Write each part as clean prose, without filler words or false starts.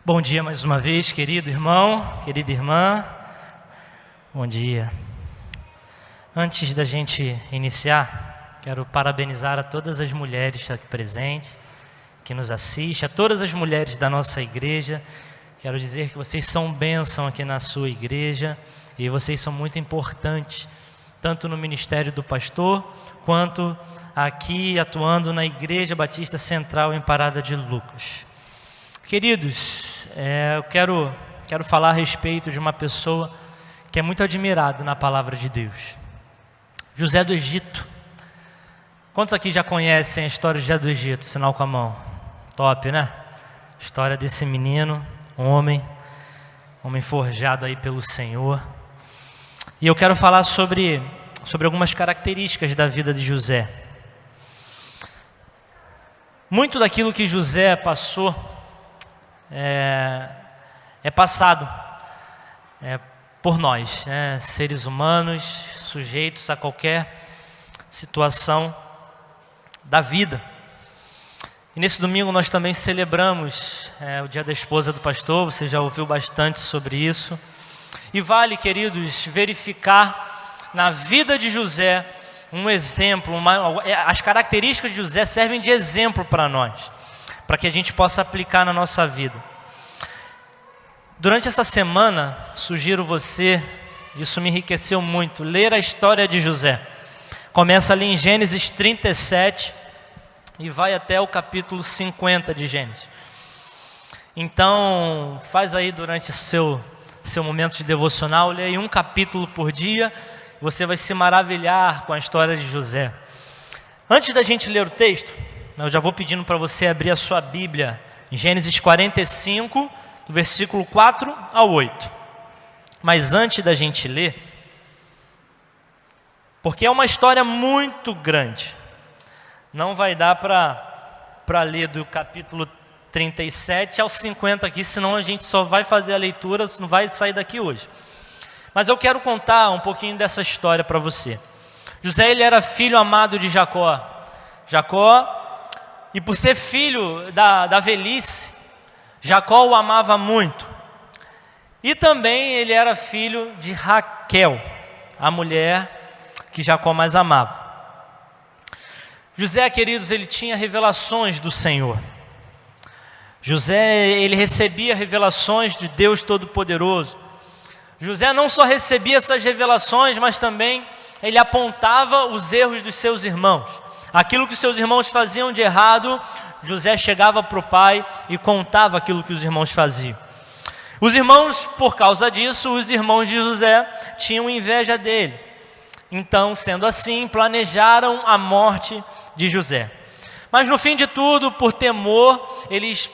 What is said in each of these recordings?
Bom dia mais uma vez, querido irmão, querida irmã. Bom dia. Antes da gente iniciar, quero parabenizar a todas as mulheres aqui presentes, que nos assistem, a todas as mulheres da nossa igreja. Quero dizer que vocês são bênção aqui na sua igreja e vocês são muito importantes, tanto no ministério do pastor, quanto aqui atuando na Igreja Batista Central em Parada de Lucas. Queridos, eu quero falar a respeito de uma pessoa que é muito admirado na palavra de Deus. José do Egito. Quantos aqui já conhecem a história de José do Egito? Sinal com a mão. Top, né? História desse menino, homem forjado aí pelo Senhor. E eu quero falar sobre algumas características da vida de José. Muito daquilo que José passou é passado por nós, seres humanos, sujeitos a qualquer situação da vida. E nesse domingo nós também celebramos o Dia da Esposa do Pastor. Você já ouviu bastante sobre isso. E vale, queridos, verificar na vida de José um exemplo. As características de José servem de exemplo para nós, para que a gente possa aplicar na nossa vida. Durante essa semana, sugiro você, isso me enriqueceu muito, ler a história de José. Começa ali em Gênesis 37 e vai até o capítulo 50 de Gênesis. Então, faz aí durante o seu momento de devocional, leia um capítulo por dia, você vai se maravilhar com a história de José. Antes da gente ler o texto, eu já vou pedindo para você abrir a sua Bíblia em Gênesis 45, do versículo 4 ao 8. Mas antes da gente ler, porque é uma história muito grande, não vai dar para ler do capítulo 37 ao 50 aqui, senão a gente só vai fazer a leitura, não vai sair daqui hoje. Mas eu quero contar um pouquinho dessa história para você. José, ele era filho amado de Jacó, e por ser filho da velhice, Jacó o amava muito. E também ele era filho de Raquel, a mulher que Jacó mais amava. José, queridos, ele tinha revelações do Senhor. José, ele recebia revelações de Deus Todo-Poderoso. José não só recebia essas revelações, mas também ele apontava os erros dos seus irmãos. Aquilo que os seus irmãos faziam de errado, José chegava para o pai e contava aquilo que os irmãos faziam. Os irmãos, por causa disso, os irmãos de José tinham inveja dele. Então, sendo assim, planejaram a morte de José. Mas no fim de tudo, por temor, eles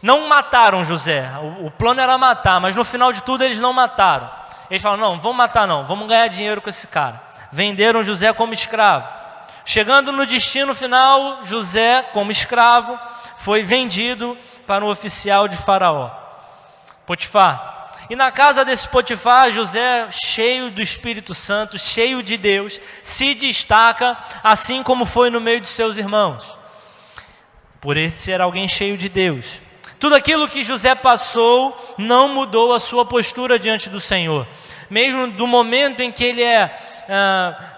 não mataram José. O plano era matar, mas no final de tudo eles não mataram. Eles falaram, não vamos matar não, vamos ganhar dinheiro com esse cara. Venderam José como escravo. Chegando no destino final, José, como escravo, foi vendido para um oficial de Faraó, Potifar. E na casa desse Potifar, José, cheio do Espírito Santo, cheio de Deus, se destaca, assim como foi no meio de seus irmãos. Por ele ser alguém cheio de Deus. Tudo aquilo que José passou não mudou a sua postura diante do Senhor. Mesmo do momento em que ele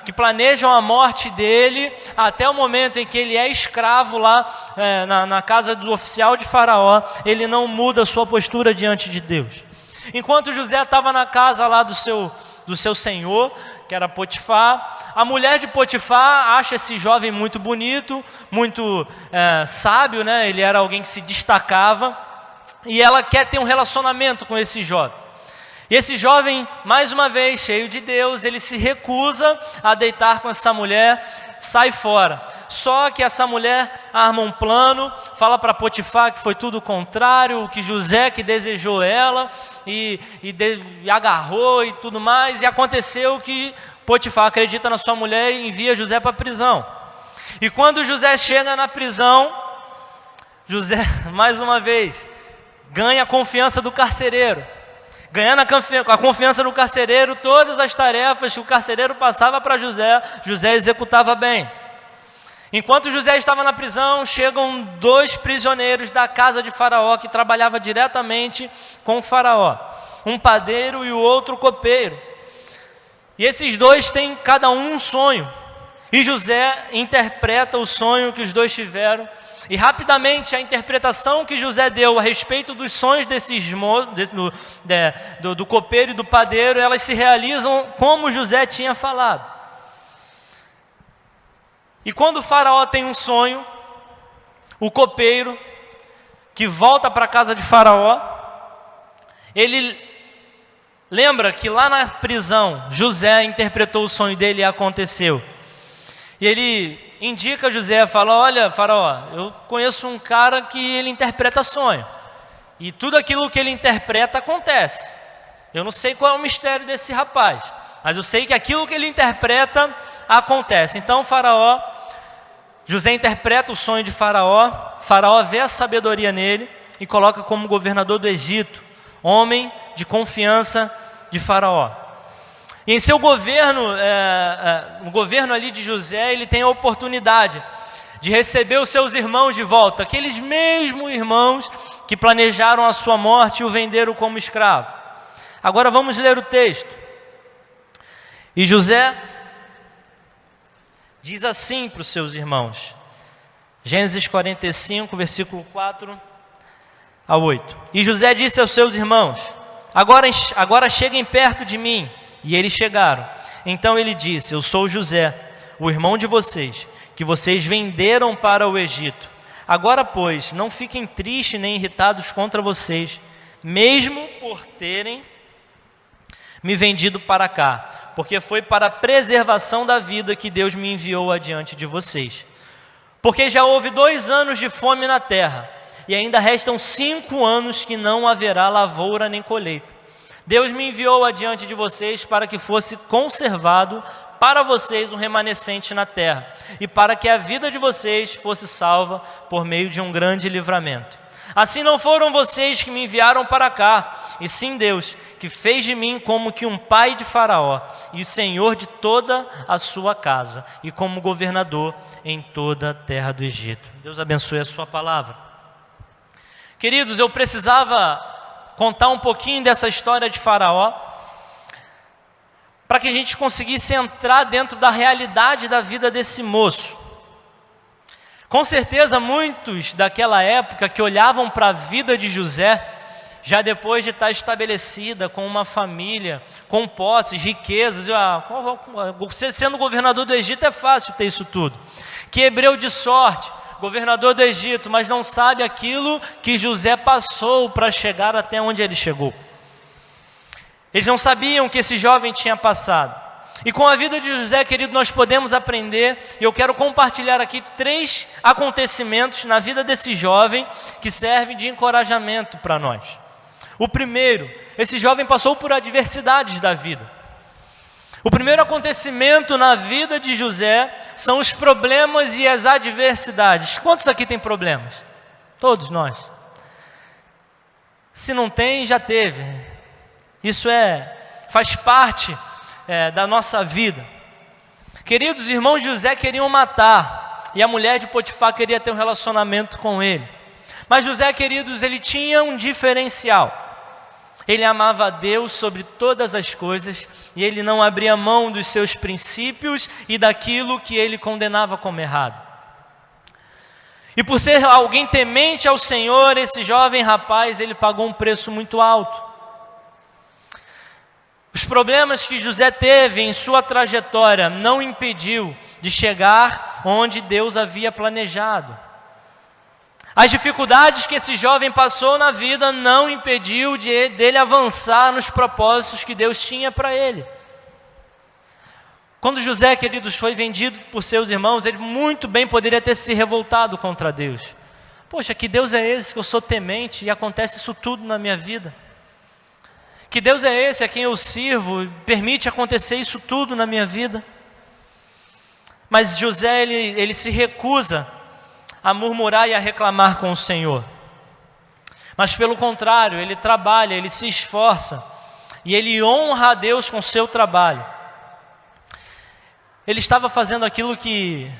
que planejam a morte dele, até o momento em que ele é escravo lá na casa do oficial de Faraó, ele não muda a sua postura diante de Deus. Enquanto José estava na casa lá do seu senhor, que era Potifar, a mulher de Potifar acha esse jovem muito bonito, muito sábio, né? Ele era alguém que se destacava, e ela quer ter um relacionamento com esse jovem. E esse jovem, mais uma vez, cheio de Deus, ele se recusa a deitar com essa mulher, sai fora. Só que essa mulher arma um plano, fala para Potifar que foi tudo o contrário, que José que desejou ela, e agarrou e tudo mais, e aconteceu que Potifar acredita na sua mulher e envia José para a prisão. E quando José chega na prisão, José, mais uma vez, ganha a confiança do carcereiro. Ganhando a confiança do carcereiro, todas as tarefas que o carcereiro passava para José, José executava bem. Enquanto José estava na prisão, chegam 2 prisioneiros da casa de Faraó, que trabalhava diretamente com o Faraó, um padeiro e o outro copeiro. E esses 2 têm cada um sonho, e José interpreta o sonho que os 2 tiveram, e rapidamente a interpretação que José deu a respeito dos sonhos do copeiro e do padeiro, elas se realizam como José tinha falado. E quando o Faraó tem um sonho, o copeiro, que volta para a casa de Faraó, ele lembra que lá na prisão, José interpretou o sonho dele e aconteceu. E ele indica a José, fala: olha, Faraó, eu conheço um cara que ele interpreta sonho. E tudo aquilo que ele interpreta acontece. Eu não sei qual é o mistério desse rapaz, mas eu sei que aquilo que ele interpreta acontece. Então José interpreta o sonho de Faraó, Faraó vê a sabedoria nele e coloca como governador do Egito, homem de confiança de Faraó. E em seu governo, o governo ali de José, ele tem a oportunidade de receber os seus irmãos de volta, aqueles mesmos irmãos que planejaram a sua morte e o venderam como escravo. Agora vamos ler o texto. E José diz assim para os seus irmãos, Gênesis 45, versículo 4 a 8. E José disse aos seus irmãos: agora cheguem perto de mim. E eles chegaram. Então ele disse: eu sou José, o irmão de vocês, que vocês venderam para o Egito. Agora, pois, não fiquem tristes nem irritados contra vocês, mesmo por terem me vendido para cá, porque foi para a preservação da vida que Deus me enviou adiante de vocês. Porque já houve 2 anos de fome na terra, e ainda restam 5 anos que não haverá lavoura nem colheita. Deus me enviou adiante de vocês para que fosse conservado para vocês um remanescente na terra, e para que a vida de vocês fosse salva por meio de um grande livramento. Assim não foram vocês que me enviaram para cá, e sim Deus, que fez de mim como que um pai de Faraó, e o senhor de toda a sua casa, e como governador em toda a terra do Egito. Deus abençoe a sua palavra. Queridos, eu precisava contar um pouquinho dessa história de Faraó, para que a gente conseguisse entrar dentro da realidade da vida desse moço. Com certeza muitos daquela época que olhavam para a vida de José, já depois de estar estabelecida com uma família, com posses, riquezas, você sendo governador do Egito é fácil ter isso tudo. Que hebreu de sorte, governador do Egito, mas não sabe aquilo que José passou para chegar até onde ele chegou. Eles não sabiam o que esse jovem tinha passado. E com a vida de José, querido, nós podemos aprender, e eu quero compartilhar aqui 3 acontecimentos na vida desse jovem que servem de encorajamento para nós. O primeiro, esse jovem passou por adversidades da vida. O primeiro acontecimento na vida de José são os problemas e as adversidades. Quantos aqui têm problemas? Todos nós. Se não tem, já teve. Isso faz parte da nossa vida. Queridos, irmãos de José queriam matar, e a mulher de Potifar queria ter um relacionamento com ele. Mas José, queridos, ele tinha um diferencial. Ele amava a Deus sobre todas as coisas, e ele não abria mão dos seus princípios e daquilo que ele condenava como errado. E por ser alguém temente ao Senhor, esse jovem rapaz, ele pagou um preço muito alto. Os problemas que José teve em sua trajetória não impediu de chegar onde Deus havia planejado. As dificuldades que esse jovem passou na vida não impediu dele avançar nos propósitos que Deus tinha para ele. Quando José, queridos, foi vendido por seus irmãos, ele muito bem poderia ter se revoltado contra Deus. Poxa, que Deus é esse que eu sou temente e acontece isso tudo na minha vida? Que Deus é esse a quem eu sirvo e permite acontecer isso tudo na minha vida? Mas José, ele se recusa a murmurar e a reclamar com o Senhor. Mas pelo contrário, ele trabalha, ele se esforça e ele honra a Deus com o seu trabalho. Ele estava fazendo aquilo que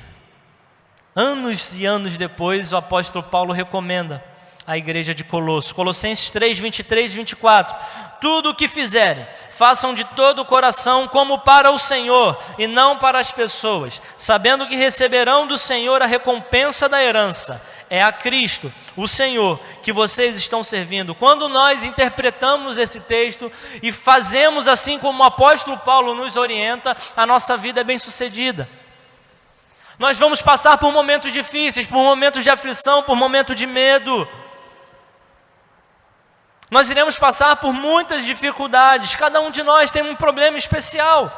anos e anos depois, o apóstolo Paulo recomenda à igreja de Colosso. Colossenses 3, 23 e 24. Tudo o que fizerem, façam de todo o coração como para o Senhor e não para as pessoas, sabendo que receberão do Senhor a recompensa da herança. É a Cristo, o Senhor, que vocês estão servindo. Quando nós interpretamos esse texto e fazemos assim como o apóstolo Paulo nos orienta, a nossa vida é bem-sucedida. Nós vamos passar por momentos difíceis, por momentos de aflição, por momentos de medo. Nós iremos passar por muitas dificuldades. Cada um de nós tem um problema especial.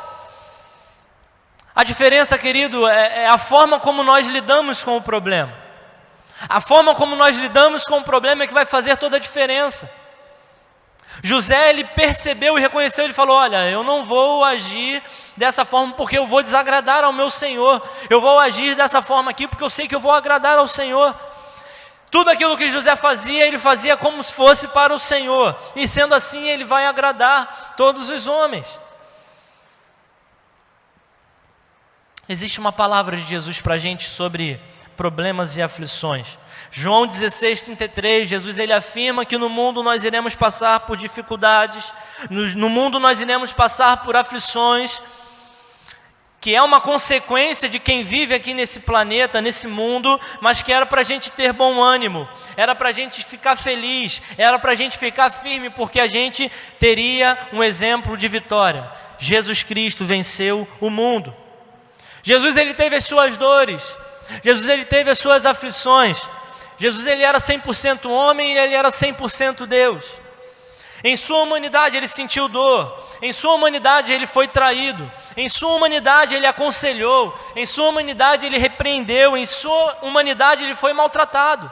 A diferença, querido, é a forma como nós lidamos com o problema. A forma como nós lidamos com o problema é que vai fazer toda a diferença. José, ele percebeu e reconheceu, ele falou: olha, eu não vou agir dessa forma porque eu vou desagradar ao meu Senhor. Eu vou agir dessa forma aqui porque eu sei que eu vou agradar ao Senhor. Tudo aquilo que José fazia, ele fazia como se fosse para o Senhor. E sendo assim, ele vai agradar todos os homens. Existe uma palavra de Jesus para a gente sobre problemas e aflições. João 16, 33, Jesus ele afirma que no mundo nós iremos passar por dificuldades, no mundo nós iremos passar por aflições, que é uma consequência de quem vive aqui nesse planeta, nesse mundo, mas que era para a gente ter bom ânimo, era para a gente ficar feliz, era para a gente ficar firme, porque a gente teria um exemplo de vitória. Jesus Cristo venceu o mundo. Jesus ele teve as suas dores, Jesus ele teve as suas aflições. Jesus ele era 100% homem e ele era 100% Deus. Em sua humanidade ele sentiu dor, em sua humanidade ele foi traído, em sua humanidade ele aconselhou, em sua humanidade ele repreendeu, em sua humanidade ele foi maltratado.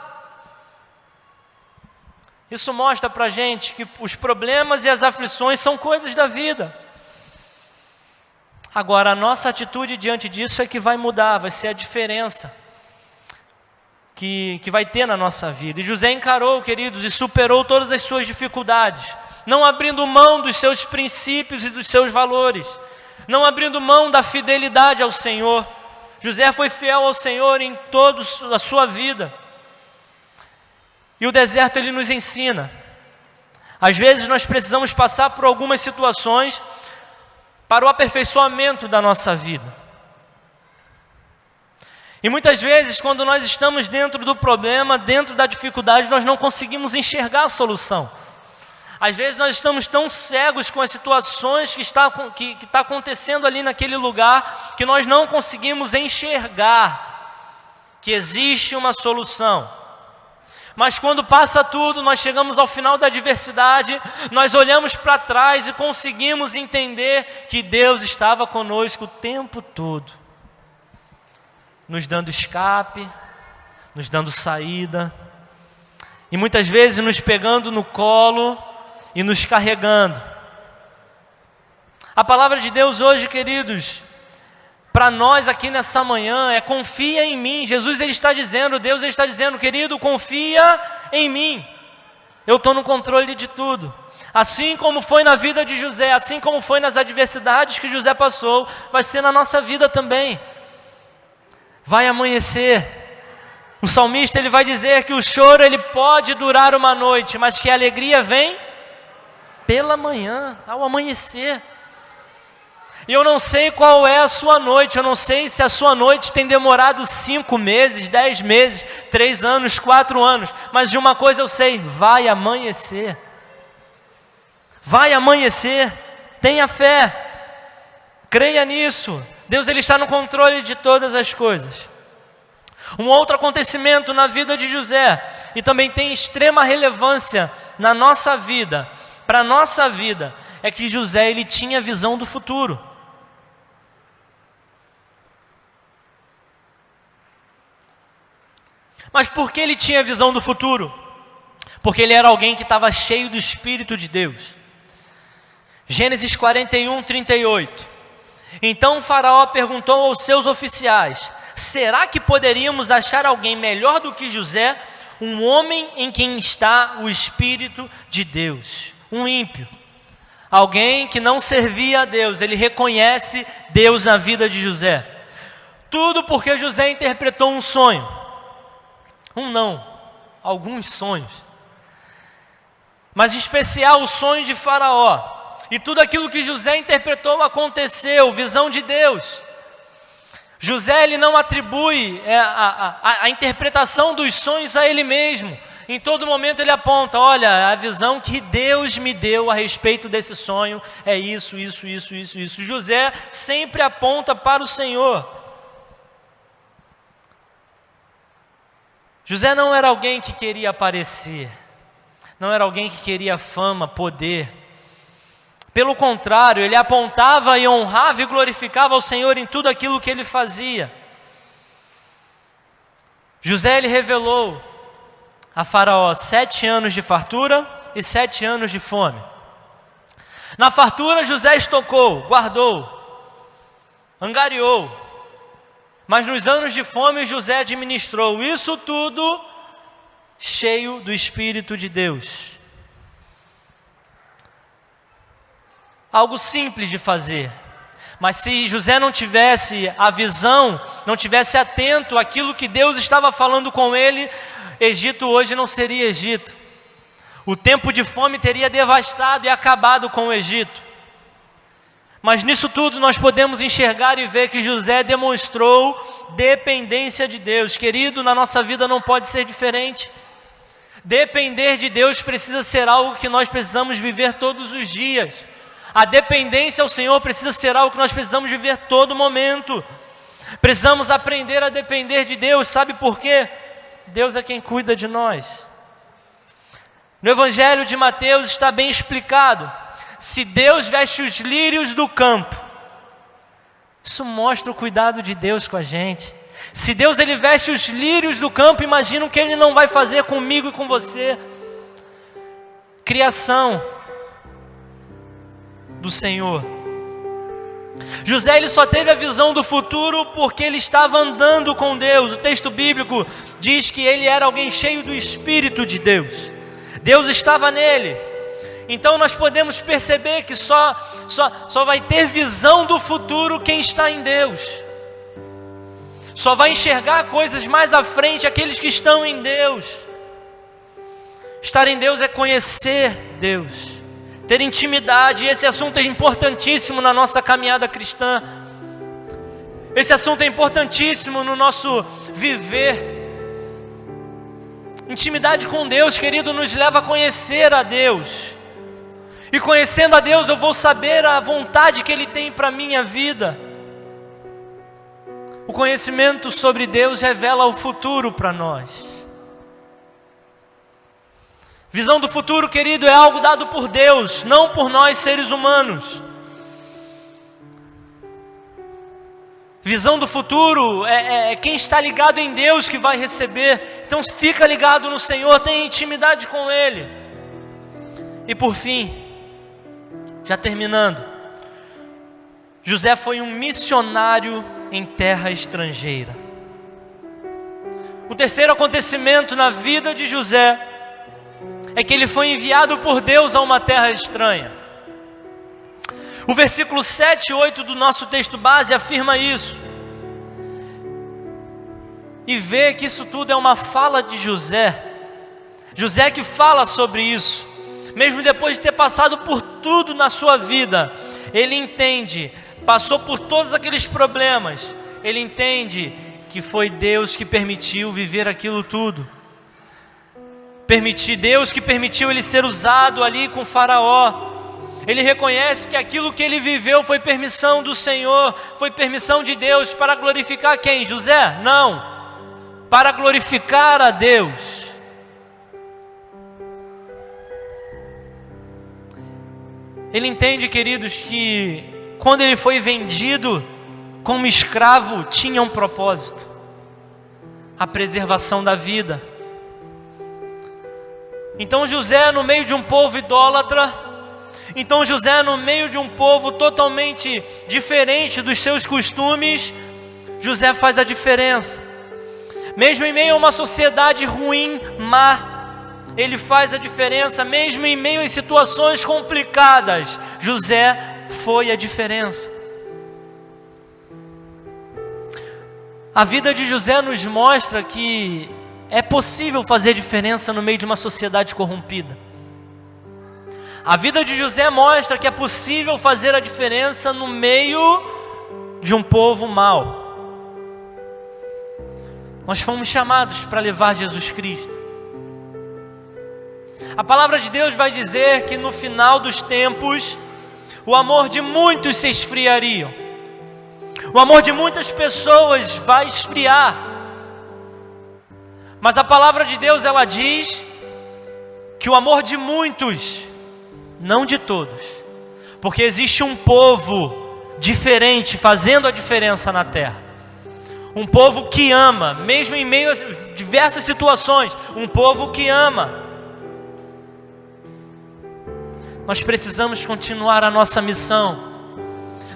Isso mostra para a gente que os problemas e as aflições são coisas da vida. Agora, a nossa atitude diante disso é que vai mudar, vai ser a diferença que vai ter na nossa vida. E José encarou, queridos, e superou todas as suas dificuldades, não abrindo mão dos seus princípios e dos seus valores, não abrindo mão da fidelidade ao Senhor. José foi fiel ao Senhor em toda a sua vida. E o deserto ele nos ensina. Às vezes nós precisamos passar por algumas situações para o aperfeiçoamento da nossa vida. E muitas vezes, quando nós estamos dentro do problema, dentro da dificuldade, nós não conseguimos enxergar a solução. Às vezes nós estamos tão cegos com as situações que está acontecendo ali naquele lugar, que nós não conseguimos enxergar que existe uma solução. Mas quando passa tudo, nós chegamos ao final da adversidade, nós olhamos para trás e conseguimos entender que Deus estava conosco o tempo todo, nos dando escape, nos dando saída, e muitas vezes nos pegando no colo e nos carregando. A palavra de Deus hoje, queridos, para nós aqui nessa manhã é: confia em mim. Jesus ele está dizendo, Deus ele está dizendo: querido, confia em mim, eu estou no controle de tudo. Assim como foi na vida de José, assim como foi nas adversidades que José passou, vai ser na nossa vida também. Vai amanhecer. O salmista ele vai dizer que o choro ele pode durar uma noite, mas que a alegria vem pela manhã, ao amanhecer. E eu não sei qual é a sua noite, eu não sei se a sua noite tem demorado 5 meses, 10 meses, 3 anos, 4 anos, mas de uma coisa eu sei: vai amanhecer. Vai amanhecer, tenha fé, creia nisso. Deus ele está no controle de todas as coisas. Um outro acontecimento na vida de José, e também tem extrema relevância na nossa vida, para a nossa vida, é que José ele tinha visão do futuro. Mas por que ele tinha visão do futuro? Porque ele era alguém que estava cheio do Espírito de Deus. Gênesis 41, 38. Então o faraó perguntou aos seus oficiais: será que poderíamos achar alguém melhor do que José, um homem em quem está o Espírito de Deus? Um ímpio, alguém que não servia a Deus, ele reconhece Deus na vida de José. Tudo porque José interpretou um sonho. Alguns sonhos. Mas em especial o sonho de Faraó. E tudo aquilo que José interpretou aconteceu, visão de Deus. José, ele não atribui a interpretação dos sonhos a ele mesmo. Em todo momento ele aponta, olha, a visão que Deus me deu a respeito desse sonho é isso. José sempre aponta para o Senhor. José não era alguém que queria aparecer, não era alguém que queria fama, poder. Pelo contrário, ele apontava e honrava e glorificava ao Senhor em tudo aquilo que ele fazia. José, ele revelou a Faraó 7 anos de fartura e 7 anos de fome. Na fartura, José estocou, guardou, angariou. Mas nos anos de fome, José administrou. Isso tudo cheio do Espírito de Deus. Algo simples de fazer. Mas se José não tivesse a visão, não tivesse atento àquilo que Deus estava falando com ele, Egito hoje não seria Egito. O tempo de fome teria devastado e acabado com o Egito. Mas nisso tudo nós podemos enxergar e ver que José demonstrou dependência de Deus. Querido, na nossa vida não pode ser diferente. Depender de Deus precisa ser algo que nós precisamos viver todos os dias. A dependência ao Senhor precisa ser algo que nós precisamos viver todo momento. Precisamos aprender a depender de Deus. Sabe por quê? Deus é quem cuida de nós. No Evangelho de Mateus está bem explicado. Se Deus veste os lírios do campo, isso mostra o cuidado de Deus com a gente. Se Deus ele veste os lírios do campo, imagina o que Ele não vai fazer comigo e com você. Criação do Senhor. José ele só teve a visão do futuro porque ele estava andando com Deus. O texto bíblico diz que ele era alguém cheio do Espírito de Deus. Deus estava nele. Então nós podemos perceber que só vai ter visão do futuro quem está em Deus. Só vai enxergar coisas mais à frente aqueles que estão em Deus. Estar em Deus é conhecer Deus, ter intimidade. E esse assunto é importantíssimo na nossa caminhada cristã. Esse assunto é importantíssimo no nosso viver. Intimidade com Deus, querido, nos leva a conhecer a Deus. E conhecendo a Deus, eu vou saber a vontade que Ele tem para a minha vida. O conhecimento sobre Deus revela o futuro para nós. Visão do futuro, querido, é algo dado por Deus, não por nós seres humanos. Visão do futuro é quem está ligado em Deus que vai receber. Então fica ligado no Senhor, tenha intimidade com Ele. E por fim, já terminando, José foi um missionário em terra estrangeira. O terceiro acontecimento na vida de José é que ele foi enviado por Deus a uma terra estranha. O versículo 7 e 8 do nosso texto base afirma isso. E vê que isso tudo é uma fala de José. José que fala sobre isso. Mesmo depois de ter passado por tudo na sua vida, ele entende, passou por todos aqueles problemas, ele entende que foi Deus que permitiu viver aquilo tudo. Deus que permitiu ele ser usado ali com Faraó. Ele reconhece que aquilo que ele viveu foi permissão do Senhor, foi permissão de Deus. Para glorificar quem? José? Não, para glorificar a Deus. Ele entende, queridos, que quando ele foi vendido como escravo, tinha um propósito: a preservação da vida. Então José, no meio de um povo idólatra, então José, no meio de um povo totalmente diferente dos seus costumes, José faz a diferença. Mesmo em meio a uma sociedade ruim, má, ele faz a diferença. Mesmo em meio a situações complicadas, José foi a diferença. A vida de José nos mostra que é possível fazer diferença no meio de uma sociedade corrompida. A vida de José mostra que é possível fazer a diferença no meio de um povo mau. Nós fomos chamados para levar Jesus Cristo. A palavra de Deus vai dizer que no final dos tempos, o amor de muitos se esfriaria. O amor de muitas pessoas vai esfriar. Mas a palavra de Deus, ela diz que o amor de muitos, não de todos, porque existe um povo diferente fazendo a diferença na terra. Um povo que ama, mesmo em meio a diversas situações, um povo que ama. Nós precisamos continuar a nossa missão.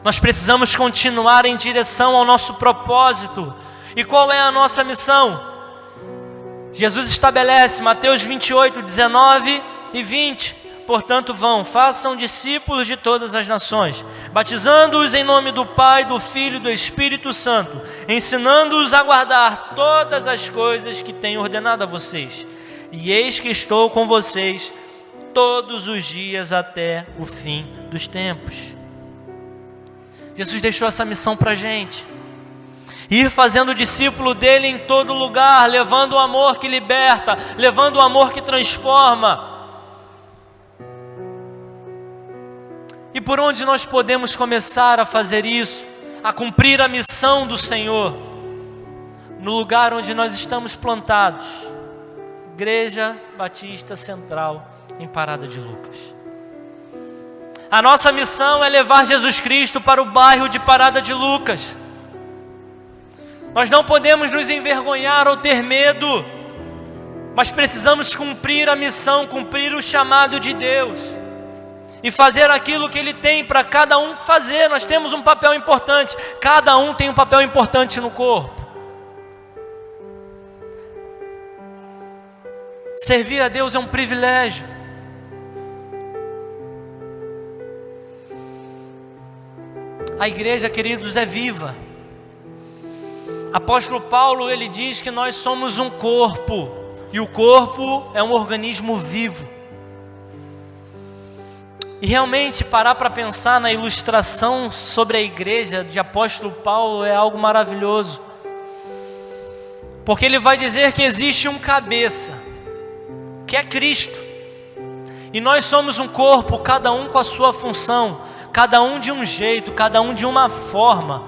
Nós precisamos continuar em direção ao nosso propósito. E qual é a nossa missão? Jesus estabelece, Mateus 28, 19 e 20. Portanto vão, façam discípulos de todas as nações, batizando-os em nome do Pai, do Filho e do Espírito Santo, ensinando-os a guardar todas as coisas que tenho ordenado a vocês. E eis que estou com vocês todos os dias até o fim dos tempos. Jesus deixou essa missão para a gente. Ir fazendo discípulo dele em todo lugar, levando o amor que liberta, levando o amor que transforma. E por onde nós podemos começar a fazer isso? A cumprir a missão do Senhor? No lugar onde nós estamos plantados. Igreja Batista Central, em Parada de Lucas. A nossa missão é levar Jesus Cristo para o bairro de Parada de Lucas. Nós não podemos nos envergonhar ou ter medo, mas precisamos cumprir a missão, cumprir o chamado de Deus e fazer aquilo que Ele tem para cada um fazer. Nós temos um papel importante, cada um tem um papel importante no corpo. Servir a Deus é um privilégio. A igreja, queridos, é viva. Apóstolo Paulo, ele diz que nós somos um corpo, e o corpo é um organismo vivo. E realmente parar para pensar na ilustração sobre a igreja de apóstolo Paulo é algo maravilhoso. Porque ele vai dizer que existe um cabeça, que é Cristo. E nós somos um corpo, cada um com a sua função, cada um de um jeito, cada um de uma forma.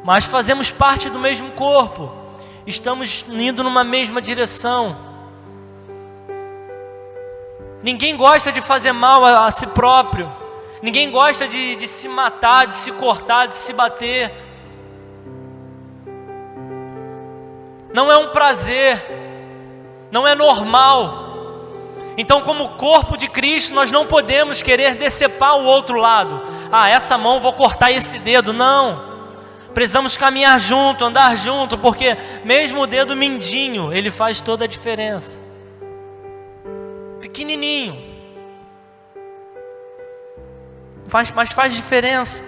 Mas fazemos parte do mesmo corpo, estamos indo numa mesma direção. Ninguém gosta de fazer mal a si próprio, ninguém gosta de se matar, de se cortar, de se bater. Não é um prazer, não é normal. Então, como corpo de Cristo, nós não podemos querer decepar o outro lado. Ah, essa mão vou cortar esse dedo, não. Precisamos caminhar junto, andar junto, porque mesmo o dedo mindinho, ele faz toda a diferença. Pequenininho, mas faz diferença.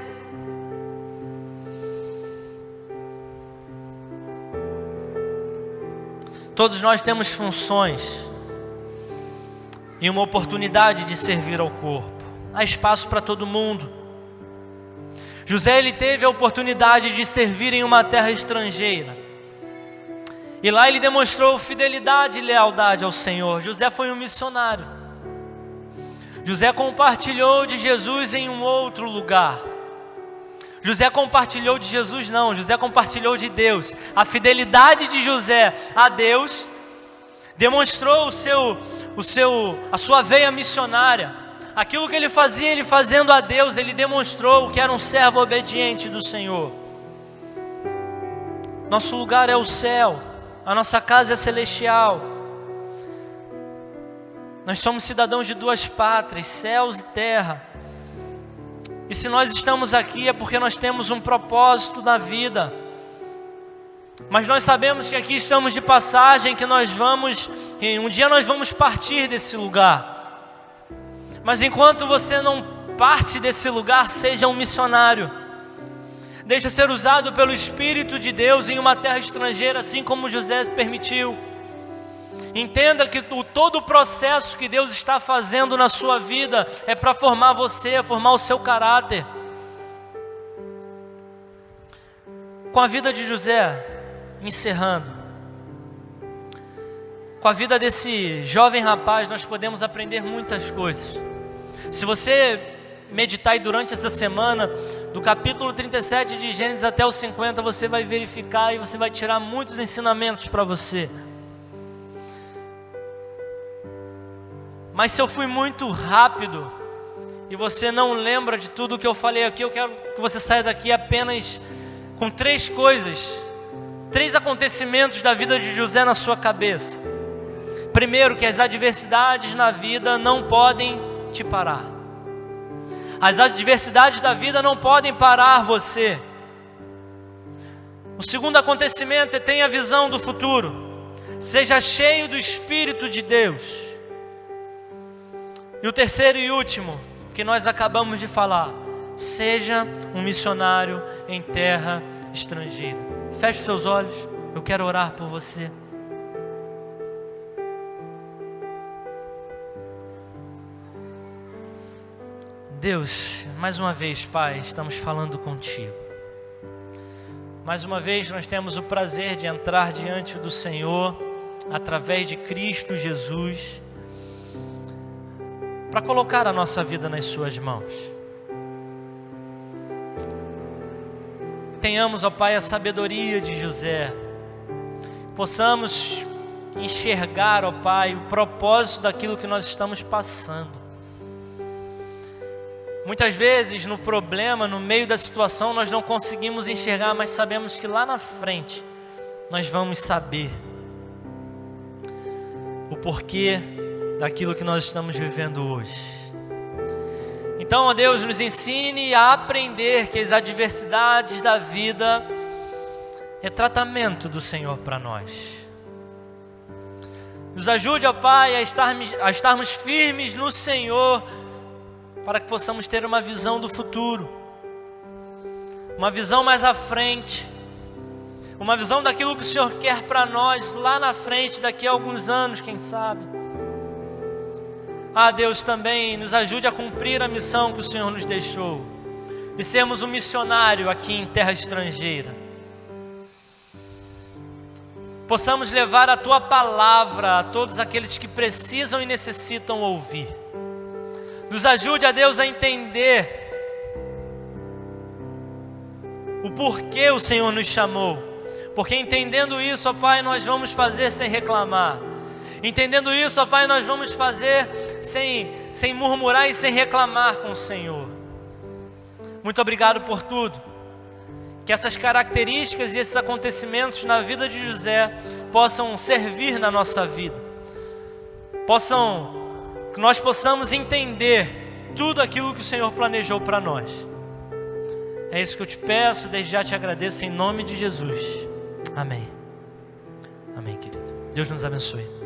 Todos nós temos funções e uma oportunidade de servir ao corpo. Há espaço para todo mundo. José, ele teve a oportunidade de servir em uma terra estrangeira. E lá ele demonstrou fidelidade e lealdade ao Senhor. José foi um missionário. José compartilhou de Jesus em um outro lugar. José compartilhou de Jesus não, José compartilhou de Deus. A fidelidade de José a Deus demonstrou a sua veia missionária. Aquilo que ele fazia, ele fazendo a Deus, ele demonstrou que era um servo obediente do Senhor. Nosso lugar é o céu, a nossa casa é celestial. Nós somos cidadãos de duas pátrias, céus e terra. E se nós estamos aqui é porque nós temos um propósito na vida. Mas nós sabemos que aqui estamos de passagem, que um dia nós vamos partir desse lugar. Mas enquanto você não parte desse lugar, seja um missionário. Deixa ser usado pelo Espírito de Deus em uma terra estrangeira, assim como José permitiu. Entenda que todo o processo que Deus está fazendo na sua vida é para formar você, formar o seu caráter. Com a vida de José, encerrando, com a vida desse jovem rapaz, nós podemos aprender muitas coisas. Se você meditar aí durante essa semana, do capítulo 37 de Gênesis até o 50, você vai verificar e você vai tirar muitos ensinamentos para você. Mas se eu fui muito rápido e você não lembra de tudo o que eu falei aqui, eu quero que você saia daqui apenas com 3 coisas, 3 acontecimentos da vida de José na sua cabeça. Primeiro, que as adversidades na vida não podem te parar. As adversidades da vida não podem parar você. O segundo acontecimento é: tenha visão do futuro. Seja cheio do Espírito de Deus. E o terceiro e último, que nós acabamos de falar: seja um missionário em terra estrangeira. Feche seus olhos, eu quero orar por você. Deus, mais uma vez, Pai, estamos falando contigo. Mais uma vez nós temos o prazer de entrar diante do Senhor, através de Cristo Jesus, para colocar a nossa vida nas suas mãos. Tenhamos, ó Pai, a sabedoria de José, possamos enxergar, ó Pai, o propósito daquilo que nós estamos passando. Muitas vezes no problema, no meio da situação, nós não conseguimos enxergar, mas sabemos que lá na frente nós vamos saber o porquê daquilo que nós estamos vivendo hoje. Então, ó Deus, nos ensine a aprender que as adversidades da vida é tratamento do Senhor para nós. Nos ajude, ó Pai, a estarmos firmes no Senhor, para que possamos ter uma visão do futuro, uma visão mais à frente, uma visão daquilo que o Senhor quer para nós lá na frente, daqui a alguns anos, quem sabe. Deus, também nos ajude a cumprir a missão que o Senhor nos deixou, de sermos um missionário aqui em terra estrangeira. Possamos levar a Tua palavra a todos aqueles que precisam e necessitam ouvir. Nos ajude, a Deus, a entender o porquê o Senhor nos chamou. Porque entendendo isso, ó Pai, nós vamos fazer sem reclamar. Entendendo isso, ó Pai, nós vamos fazer sem murmurar e sem reclamar com o Senhor. Muito obrigado por tudo. Que essas características e esses acontecimentos na vida de José possam servir na nossa vida. Que nós possamos entender tudo aquilo que o Senhor planejou para nós. É isso que eu te peço, desde já te agradeço em nome de Jesus. Amém. Amém, querido. Deus nos abençoe.